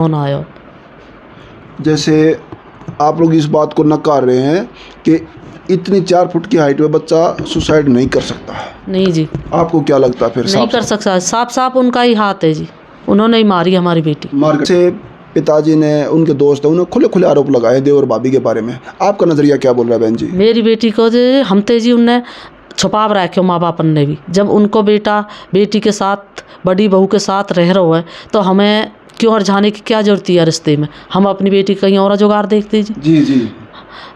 Phone आया। जैसे आप लोग इस बात को नकार रहे हैं कि इतनी 4 फुट की हाइट में बच्चा सुसाइड नहीं कर सकता। नहीं जी, आपको क्या लगता है फिर? नहीं कर सकता। साफ साफ उनका ही हाथ है जी, उन्होंने ही मारी हमारी बेटी। मार से पिताजी ने, उनके दोस्त हैं, उन्होंने खुले खुले आरोप लगाए देवर भाभी के बारे में। आपका नज़रिया क्या बोल रहा है बहन जी? मेरी बेटी को जो हमते जी उनने छुपाव रखे माँ बाप ने भी। जब उनको बेटा बेटी के साथ, बड़ी बहू के साथ रह रहा है तो हमें क्यों हरझाने की क्या जरूरत है रिश्ते में? हम अपनी बेटी कहीं और जुगाड़ देखते जी। जी जी।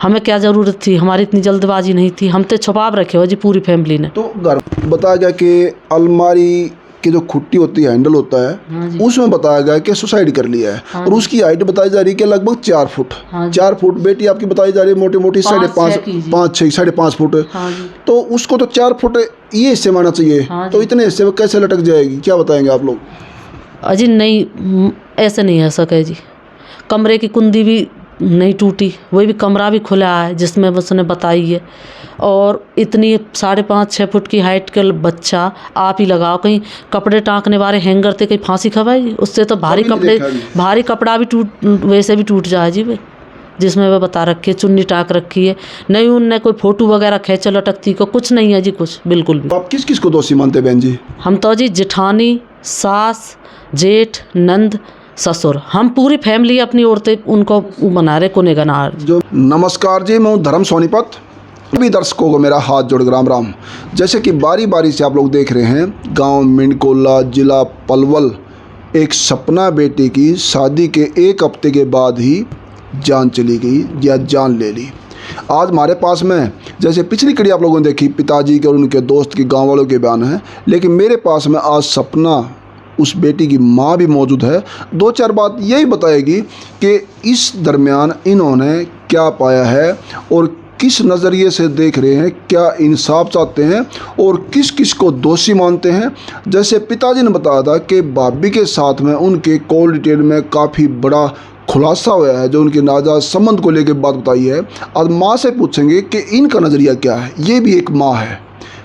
हमें क्या ज़रूरत थी? हमारी इतनी जल्दबाजी नहीं थी। हम तो छुपाव रखे हो जी पूरी फैमिली ने। तो घर बताया गया कि अलमारी की जो खुट्टी होती है, हैंडल होता है, हाँ जी। उसमें बताया गया कि सुसाइड कर लिया है। हाँ और उसकी हाइट बताई जा रही है कि लगभग 4 फुट। हाँ जी। 4 फुट। बेटी आपकी बताई जा रही है मोटी मोटी 5.5 फुट। हाँ जी। तो उसको तो 4 फुट ये हिस्से माना चाहिए। हाँ तो इतने हिस्से में कैसे लटक जाएगी? क्या बताएंगे आप लोग? अजी नहीं, ऐसे नहीं हो सके जी। कमरे की कुंडी भी नहीं टूटी, वही भी कमरा भी खुला है जिसमें उसने बताई है। और इतनी 5.5-6 फुट की हाइट का बच्चा आप ही लगाओ, कहीं कपड़े टाँकने वाले हैंगर थे, कहीं फांसी खवाई? उससे तो भारी कपड़ा भी वैसे भी टूट जाए जी वे, जिसमें वह बता रखी है, चुन्नी टाँक रखी है। नहीं उनने कोई फोटो वगैरह खींच लटकती को कुछ नहीं है जी, कुछ बिल्कुल भी। आप किस किस को दोषी मानते हैं बहन जी? हम तो जी जेठानी, सास, जेठ, नंद, ससुर, हम पूरी फैमिली अपनी ओर से उनको बना रहे गुनहगार। जो नमस्कार जी, मैं हूँ धर्म सोनीपत। सभी दर्शकों को मेरा हाथ जोड़ राम राम। जैसे कि बारी बारी से आप लोग देख रहे हैं, गांव मिंडकोला, जिला पलवल, एक सपना बेटी की शादी के 1 हफ्ते के बाद ही जान चली गई या जान ले ली। आज हमारे पास में, जैसे पिछली कड़ी आप लोगों ने देखी, पिताजी के और उनके दोस्त की, गाँव वालों के बयान हैं, लेकिन मेरे पास में आज सपना, उस बेटी की माँ भी मौजूद है। 2-4 बात यही बताएगी कि इस दरमियान इन्होंने क्या पाया है और किस नज़रिए से देख रहे हैं, क्या इंसाफ चाहते हैं और किस किस को दोषी मानते हैं। जैसे पिताजी ने बताया था कि भाभी के साथ में उनके कॉल डिटेल में काफ़ी बड़ा खुलासा हुआ है, जो उनके नाजायज संबंध को लेकर बात बताई है। आज माँ से पूछेंगे कि इनका नज़रिया क्या है। ये भी एक माँ है।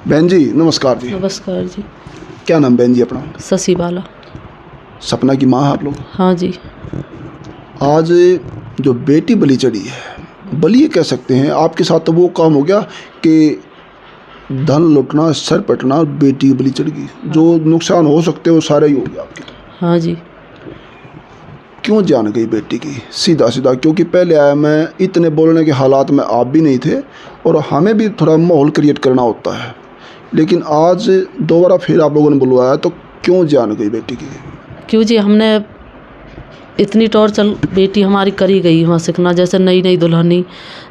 बहन जी नमस्कार जी। नमस्कार जी। क्या नाम बहन जी अपना? शशि बाला। सपना की माँ है आप लोग? हाँ जी। आज जो बेटी बलि चढ़ी है, बलि कह सकते हैं, आपके साथ तो वो काम हो गया कि धन लुटना, सर पटना, बेटी बलि चढ़ गई। जो नुकसान हो सकते वो सारे ही हो गया आपके। हाँ जी। क्यों जान गई बेटी की? सीधा सीधा, क्योंकि पहले आया मैं, इतने बोलने के हालात में आप भी नहीं थे और हमें भी थोड़ा माहौल क्रिएट करना होता है, लेकिन आज दोबारा फिर आप लोगों ने बुलवाया, तो क्यों जान गई बेटी की? क्यों जी, हमने इतनी टॉर्चर बेटी हमारी करी गई वहाँ सीखना, जैसे नई नई दुल्हनी,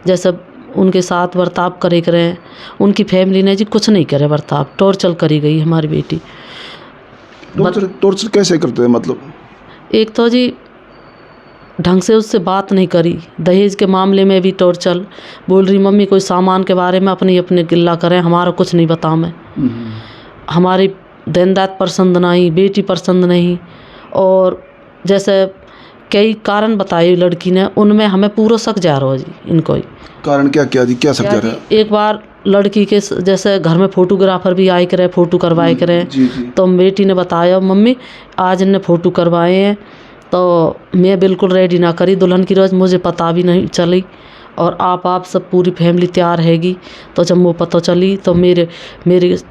जैसे उनके साथ बर्ताव करे करें, उनकी फैमिली ने जी कुछ नहीं करे बर्ताव, टॉर्चर करी गई हमारी बेटी। टॉर्चर कैसे करते हैं? मतलब एक तो जी ढंग से उससे बात नहीं करी, दहेज के मामले में भी टॉर्चर, बोल रही मम्मी कोई सामान के बारे में अपनी अपने गिल्ला करें, हमारा कुछ नहीं बताओ मैं, हमारी देनदार पसंद नहीं, बेटी पसंद नहीं। और जैसे कई कारण बताए लड़की ने, उनमें हमें पूरा शक जा रहा है जी। इनको ही कारण क्या क्या जी, क्या शक जा रहा है? एक बार लड़की के जैसे घर में फोटोग्राफर भी आए करे, फ़ोटो करवाए करें, तो बेटी ने बताया मम्मी आज इन्हें फ़ोटो करवाए हैं, तो मैं बिल्कुल रेडी ना करी दुल्हन की रोज़, मुझे पता भी नहीं चली। और आप सब पूरी फैमिली तैयार हैगी, तो जब वो पता चली तो मेरे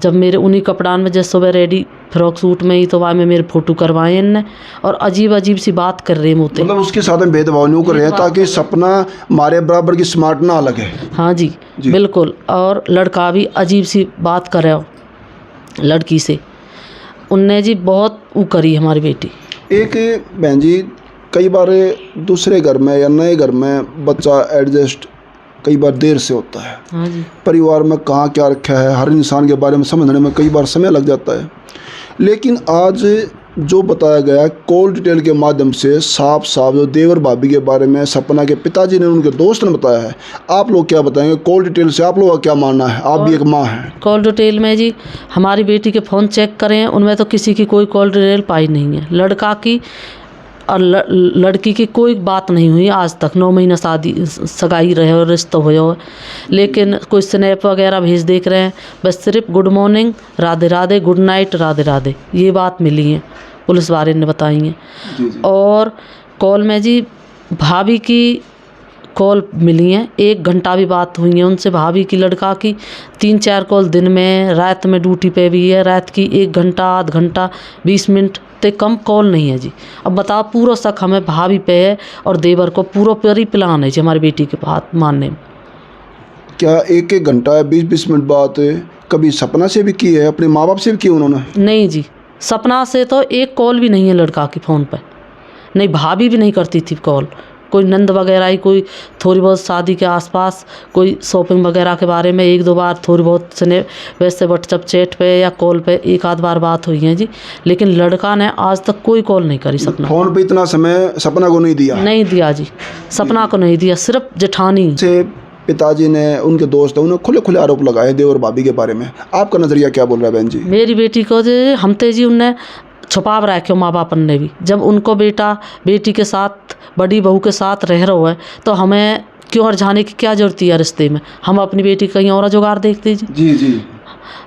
जब मेरे उन्हीं कपड़ान में जैसे सुबह रेडी फ्रॉक सूट में ही, तो वहाँ में मेरे फ़ोटो करवाए इनने। और अजीब सी बात कर रहे हैं मुझे, मतलब उसके साथ में भेदभाव नहीं कर रहे हैं ताकि सपना मारे बराबर की स्मार्ट ना लगे। हाँ जी, बिल्कुल। और लड़का भी अजीब सी बात करे लड़की से, उनने जी बहुत वो करी हमारी बेटी। एक बहन जी, कई बार दूसरे घर में या नए घर में बच्चा एडजस्ट कई बार देर से होता है। हाँ जी। परिवार में कहाँ क्या रखा है, हर इंसान के बारे में समझने में कई बार समय लग जाता है। लेकिन आज जो बताया गया कॉल डिटेल के माध्यम से साफ जो देवर भाभी के बारे में सपना के पिताजी ने, उनके दोस्त ने बताया है, आप लोग क्या बताएंगे? कॉल डिटेल से आप लोगों का क्या मानना है? आप भी एक माँ हैं। कॉल डिटेल में जी हमारी बेटी के फ़ोन चेक करें, उनमें तो किसी की कोई कॉल डिटेल पाई नहीं है। लड़का की और लड़की की कोई बात नहीं हुई आज तक। 9 महीना शादी सगाई रहे और रिश्ता हो, लेकिन कोई स्नैप वगैरह भेज देख रहे हैं, बस सिर्फ good morning, Radhe Radhe, good night, Radhe Radhe, ये बात मिली है, पुलिस वाले ने बताई है। और कॉल में जी भाभी की कॉल मिली हैं, 1 घंटा भी बात हुई है उनसे, भाभी की लड़का की 3-4 कॉल दिन में, रात में ड्यूटी पे भी है, रात की 1 घंटा, आध घंटा, 20 मिनट ते कम कॉल नहीं है जी। अब बताओ, पूरा शक हमें भाभी पे है और देवर को पूरी प्लान है जी हमारी बेटी के बात मानने में। क्या 1-1 घंटा 20-20 मिनट बात कभी सपना से भी की है, अपने माँ बाप से भी की उन्होंने? नहीं जी, सपना से तो एक कॉल भी नहीं है लड़का की फ़ोन पर, नहीं भाभी भी नहीं करती थी कॉल। कोई नंद वगैरह ही, कोई थोड़ी बहुत शादी के आसपास कोई शॉपिंग वगैरह के बारे में 1-2 बार थोड़ी बहुत स्ने वैसे व्हाट्सएप चैट पे या कॉल पे 1-आध बार बात हुई है जी, लेकिन लड़का ने आज तक कोई कॉल नहीं करी सपना। फ़ोन पे इतना समय सपना को नहीं दिया? नहीं दिया जी, सपना को नहीं दिया, सिर्फ जेठानी से पिताजी ने, उनके दोस्त हैं, उन्हें खुले खुले आरोप लगाए देवर भाभी के बारे में। आपका नज़रिया क्या बोल रहा है बहन जी? मेरी बेटी को जो हमते जी उनने छुपा रखे माँ बाप ने भी, जब उनको बेटा बेटी के साथ, बड़ी बहू के साथ रह रहा है तो हमें क्यों और जाने की क्या ज़रूरत है रिश्ते में? हम अपनी बेटी कहीं और जुगाड़ देखते जी। जी जी,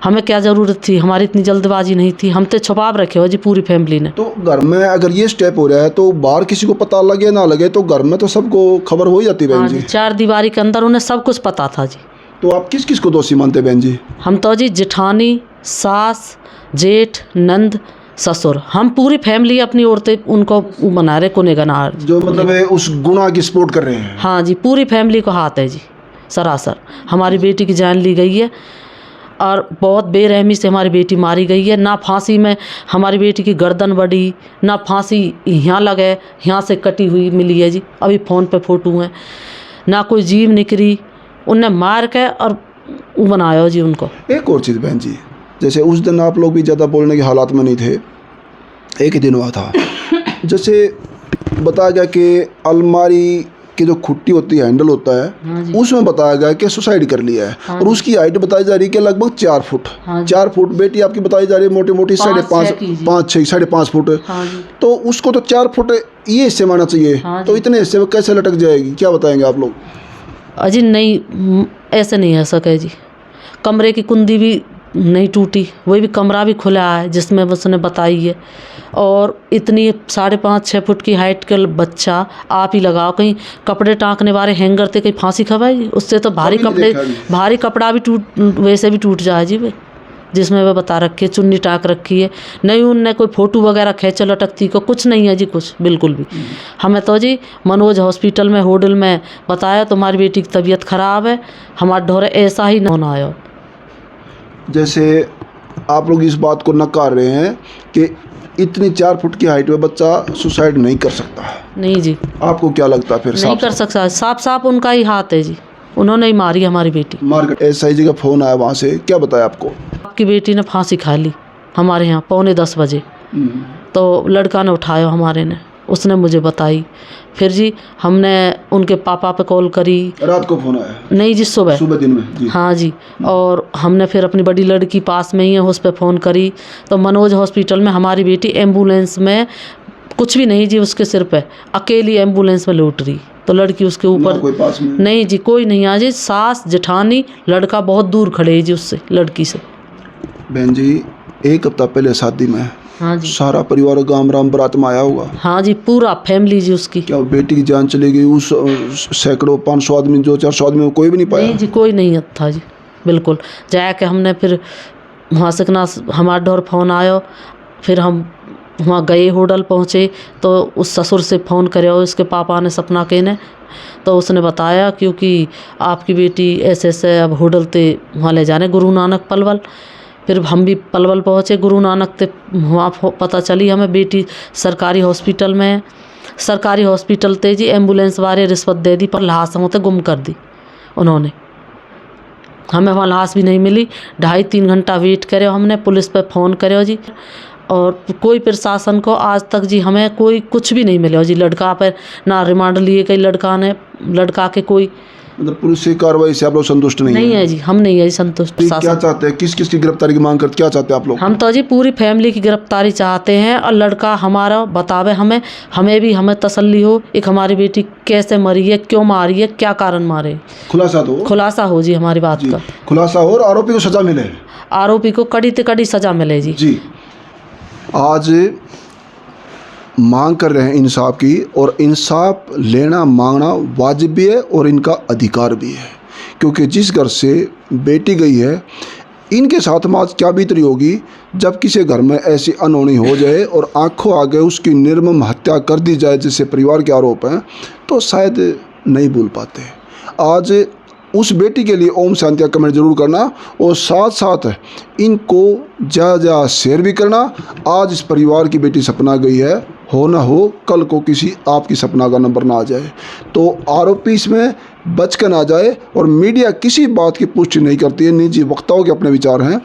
हमें क्या ज़रूरत थी, हमारी इतनी जल्दबाजी नहीं थी, हम तो छुपा रखे हो जी पूरी फैमिली ने। तो घर में अगर ये स्टेप हो रहा है तो बाहर किसी को पता लगे ना लगे तो घर में तो सबको खबर हो ही जाती है बहन हाँ जी। जी, 4 दीवारी के अंदर उन्हें सब कुछ पता था जी। तो आप किस किस को दोषी मानते बहन जी? हम तो जी जेठानी, सास, जेठ, नंद, ससुर, हम पूरी फैमिली अपनी ओर से उनको बना रहे गुनहगार। जो मतलब है उस गुनाह की सपोर्ट कर रहे हैं। हाँ जी, पूरी फैमिली को हाथ है जी सरासर। हमारी बेटी की जान ली गई है और बहुत बेरहमी से हमारी बेटी मारी गई है। ना फांसी में हमारी बेटी की गर्दन बढ़ी, ना फांसी यहाँ लगे, यहाँ से कटी हुई मिली है जी, अभी फ़ोन पे फोटो हैं, ना कोई जीव निकली, उनने मार के और बनाया जी उनको। एक और चीज़ बहन जी, जैसे उस दिन आप लोग भी ज़्यादा बोलने के हालात में नहीं थे, एक ही दिन हुआ था, जैसे बताया गया कि अलमारी की जो खुट्टी होती है, हैंडल होता है, हाँ जी। उसमें बताया गया कि सुसाइड कर लिया है। हाँ और उसकी हाइट बताई जा रही है कि लगभग 4 फुट। हाँ जी। 4 फुट बेटी आपकी बताई जा रही है मोटी मोटी 5.5 5-6 5.5 फुट। हाँ जी। तो उसको तो 4 फुट ये हिस्से मानना चाहिए। हाँ तो इतने हिस्से में कैसे लटक जाएगी, क्या बताएंगे आप लोग? अजी नहीं, ऐसे नहीं हो सके जी। कमरे की कुंडी भी नहीं टूटी, वही भी कमरा भी खुला है जिसमें उसने बताई है। और इतनी 5.5-6 फुट की हाइट का बच्चा आप ही लगाओ, कहीं कपड़े टाँकने वाले हैंगर थे, कहीं फांसी खवाई, उससे तो भारी कपड़ा भी टूट, वैसे भी टूट जाए जी वे, जिसमें वह बता रखी है चुन्नी टाँक रखी है। नहीं उनने कोई फ़ोटो वगैरह खींच लटकती को कुछ नहीं है जी, कुछ बिल्कुल भी। हमें तो जी मनोज हॉस्पिटल में होडल में बताया तुम्हारी बेटी की तबीयत ख़राब है, हमारे ढोरे ऐसा ही न होना आयो। जैसे आप लोग इस बात को नकार रहे हैं कि इतनी 4 फुट की हाइट में बच्चा सुसाइड नहीं कर सकता। नहीं जी, आपको क्या लगता है फिर? नहीं कर सकता, साफ उनका ही हाथ है जी, उन्होंने ही मारी हमारी बेटी। मार्केट SIG का फ़ोन आया, वहाँ से क्या बताया आपको? आपकी बेटी ने फांसी खा ली हमारे यहाँ 9:45 बजे। तो लड़का ने उठाया हमारे ने, उसने मुझे बताई। फिर जी हमने उनके पापा पे कॉल करी। रात को फ़ोन आया? नहीं जी, सुबह दिन में जी। हाँ जी। और हमने फिर अपनी बड़ी लड़की पास में ही है, उस पर फ़ोन करी तो मनोज हॉस्पिटल में हमारी बेटी एम्बुलेंस में, कुछ भी नहीं जी उसके सिर पे, अकेली एम्बुलेंस में लौट रही। तो लड़की उसके ऊपर कोई पास में? नहीं जी, कोई नहीं आ जी, सास जेठानी, लड़का बहुत दूर खड़े है जी उससे, लड़की से। बहन जी 1 हफ्ता पहले शादी में हाँ जी। सारा परिवार गाम राम बारात में आया होगा? हाँ जी, पूरा फैमिली जी उसकी। क्या बेटी की जान चली गई? उस सैकड़ों 500 आदमी, 200-400 आदमी में कोई भी नहीं पाया? नहीं जी, कोई नहीं था जी, बिल्कुल। जाके हमने फिर वहाँ से ना हमारे डोर फ़ोन आयो, फिर हम वहाँ गए, होटल पहुँचे तो उस ससुर से फ़ोन करे, उसके पापा ने, सपना के ने, तो उसने बताया क्योंकि आपकी बेटी ऐसे अब होटल ते वहाँ ले जाने गुरु नानक पलवल। फिर हम भी पलवल पहुँचे गुरु नानक ते, वहाँ पता चली हमें बेटी सरकारी हॉस्पिटल में है। सरकारी हॉस्पिटल ते जी एम्बुलेंस वाले रिश्वत दे दी पर लाश हम गुम कर दी उन्होंने, हमें वहाँ लाश भी नहीं मिली। 2.5-3 घंटा वेट करे हमने, पुलिस पे फ़ोन करे जी, और कोई प्रशासन को आज तक जी हमें कोई कुछ भी नहीं मिला जी। लड़का पर ना रिमांड लिए गई, लड़का के कोई मतलब पुलिस की कार्रवाई से आप लोग संतुष्ट नहीं है जी, हम नहीं है जी संतुष्ट। क्या चाहते हैं, किस किस की गिरफ्तारी की मांग करते, क्या चाहते हैं आप लोग? हम तो जी पूरी फैमिली की गिरफ्तारी चाहते हैं और लड़का हमारा बतावे हमें तसल्ली हो, एक हमारी बेटी कैसे मरी है, क्यों मारी है, क्या कारण मारे, खुलासा हो जी हमारी बात का, खुलासा हो और आरोपी को सजा मिले, आरोपी को कड़ी से कड़ी सजा मिले जी। आज मांग कर रहे हैं इंसाफ की, और इंसाफ लेना मांगना वाजिब भी है और इनका अधिकार भी है, क्योंकि जिस घर से बेटी गई है इनके साथ में आज क्या बीत रही होगी जब किसी घर में ऐसी अनहोनी हो जाए और आंखों आगे उसकी निर्मम हत्या कर दी जाए, जिससे परिवार के आरोप हैं, तो शायद नहीं भूल पाते। आज उस बेटी के लिए ओम शांति कमेंट जरूर करना, और साथ साथ इनको ज़्यादा शेयर भी करना। आज इस परिवार की बेटी सपना गई है, हो ना हो कल को किसी आपकी सपना का नंबर ना आ जाए, तो आरोपी इसमें बच कर ना जाए। और मीडिया किसी बात की पुष्टि नहीं करती है, निजी वक्ताओं के अपने विचार हैं।